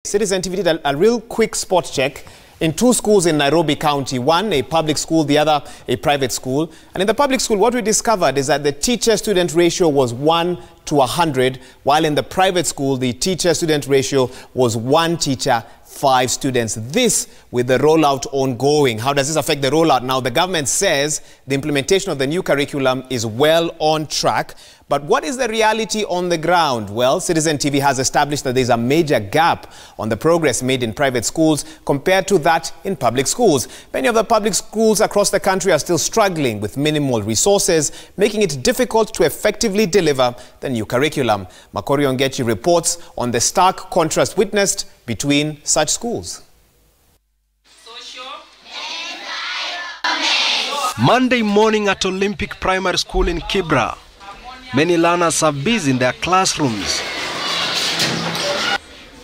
Citizen TV did a real quick spot check in two schools in Nairobi County, one a public school, the other a private school. And in the public school, what we discovered is that the teacher-student ratio was 1 to 100, while in the private school, the teacher-student ratio was 1 teacher, 5 students. This with the rollout ongoing. How does this affect the rollout? Now, the government says the implementation of the new curriculum is well on track. But what is the reality on the ground? Well, Citizen TV has established that there's a major gap on the progress made in private schools compared to that in public schools. Many of the public schools across the country are still struggling with minimal resources, making it difficult to effectively deliver the new curriculum. Makori Ongechi reports on the stark contrast witnessed between such schools. Monday morning at Olympic Primary School in Kibra. Many learners are busy in their classrooms.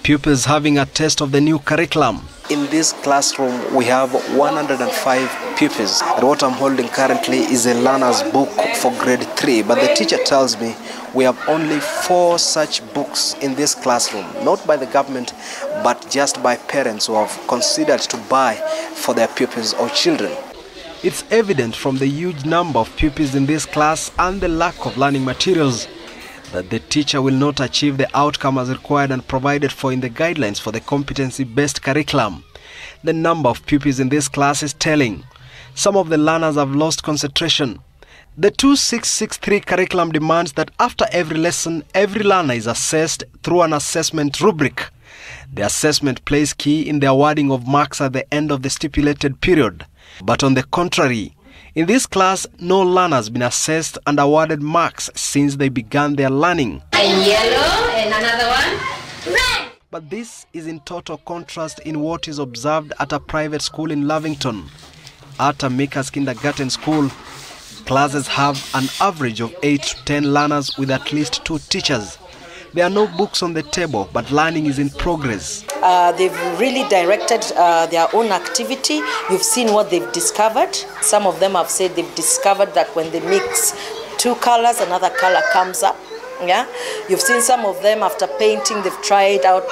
Pupils having a taste of the new curriculum. In this classroom, we have 105 pupils. And what I'm holding currently is a learner's book for grade 3. But the teacher tells me we have only 4 such books in this classroom. Not by the government, but just by parents who have considered to buy for their pupils or children. It's evident from the huge number of pupils in this class and the lack of learning materials that the teacher will not achieve the outcome as required and provided for in the guidelines for the competency-based curriculum. The number of pupils in this class is telling. Some of the learners have lost concentration. The 2663 curriculum demands that after every lesson, every learner is assessed through an assessment rubric. The assessment plays key in the awarding of marks at the end of the stipulated period. But on the contrary, in this class, no learner has been assessed and awarded marks since they began their learning. And yellow, and another one, red. But this is in total contrast in what is observed at a private school in Lavington. At Amika's kindergarten school, classes have an average of 8 to 10 learners with at least 2 teachers. There are no books on the table, but learning is in progress. They've really directed their own activity. You've seen what they've discovered. Some of them have said they've discovered that when they mix 2 colors, another color comes up. Yeah, you've seen some of them after painting, they've tried out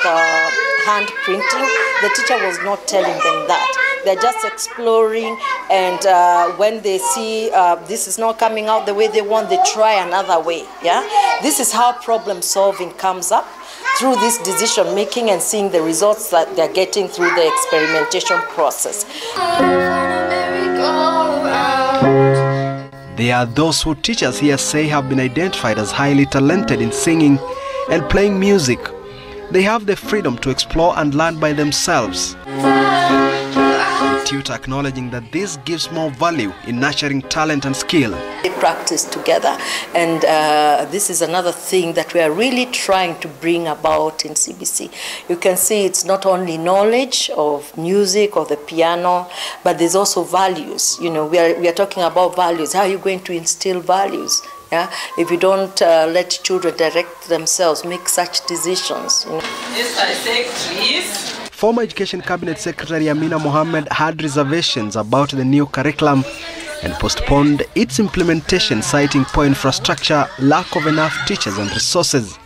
hand printing. The teacher was not telling them that. They're just exploring, and when they see this is not coming out the way they want, they try another way. Yeah, this is how problem solving comes up, through this decision making and seeing the results that they're getting through the experimentation process. There are those who teachers here say have been identified as highly talented in singing and playing music. They have the freedom to explore and learn by themselves. Tutor acknowledging that this gives more value in nurturing talent and skill. They practice together, and this is another thing that we are really trying to bring about in CBC. You can see it's not only knowledge of music or the piano, but there's also values. You know, we are talking about values. How are you going to instill values? Yeah? If you don't let children direct themselves, make such decisions. You know? Yes, I say please. Former Education Cabinet Secretary Amina Mohammed had reservations about the new curriculum and postponed its implementation, citing poor infrastructure, lack of enough teachers and resources.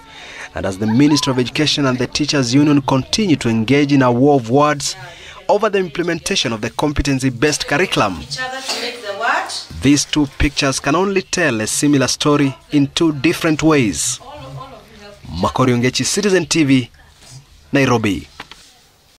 And as the Minister of Education and the Teachers Union continue to engage in a war of words over the implementation of the competency-based curriculum, these 2 pictures can only tell a similar story in 2 different ways. Makori Ongechi, Citizen TV, Nairobi.